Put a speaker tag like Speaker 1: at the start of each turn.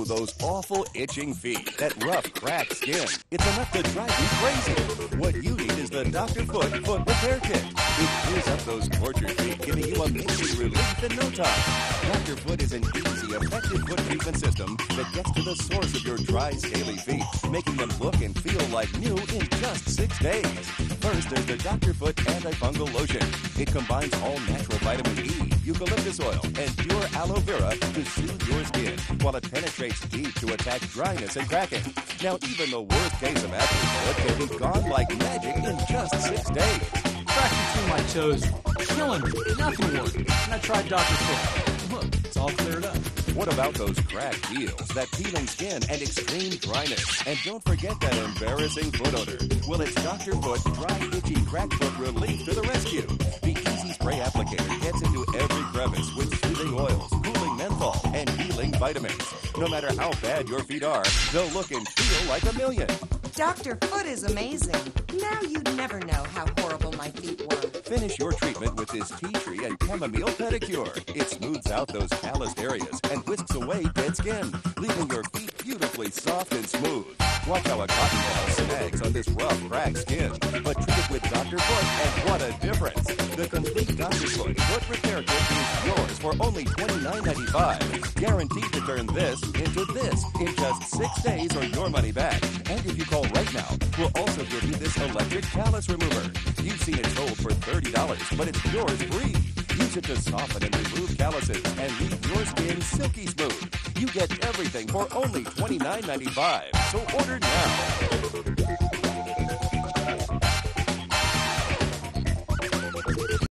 Speaker 1: those awful itching feet, that rough, cracked skin. It's enough to drive you crazy. What you need is the Dr. Foot Foot Repair Kit. It clears up those tortured feet, giving you amazing relief in no time. Dr. Foot is an easy, effective foot treatment system that gets to the source of your dry, scaly feet, making them look and feel like new in just 6 days. First, there's the Dr. Foot Antifungal Lotion. It combines all natural vitamin E, eucalyptus oil, and pure aloe vera to soothe your skin, while it penetrates deep to attack dryness and cracking. Now, even the worst case of acne bullet can be gone like magic in just 6 days.
Speaker 2: Crack between my toes, killing me, nothing worked. And I tried Dr. Foot. Look, it's all cleared up.
Speaker 1: What about those cracked heels, that peeling skin, and extreme dryness? And don't forget that embarrassing foot odor. Well, it's Dr. Foot Dry, Itchy, Cracked Foot Relief to the rescue. The Easy Spray Applicator gets into every crevice with soothing oils, cooling menthol, and healing vitamins. No matter how bad your feet are, they'll look and feel like a million.
Speaker 3: Dr. Foot is amazing. Now you'd never know how horrible my feet were.
Speaker 1: Finish your treatment with this tea tree and chamomile pedicure. It smooths out those calloused areas and whisks away dead skin, leaving your feet beautifully soft and smooth. Watch how a cotton ball snags on this rough, cracked skin. But treat it with Dr. Foot, and what a difference! The complete Dr. Foot Foot Repair Kit is yours for only $29.95. Guaranteed to turn this into this in just 6 days or your money back. And if you call right now, we'll also give you this electric callus remover. You've seen it sold for $30, but it's yours free. Use it to soften and remove calluses and leave your skin silky smooth. You get everything for only $29.95. So order now.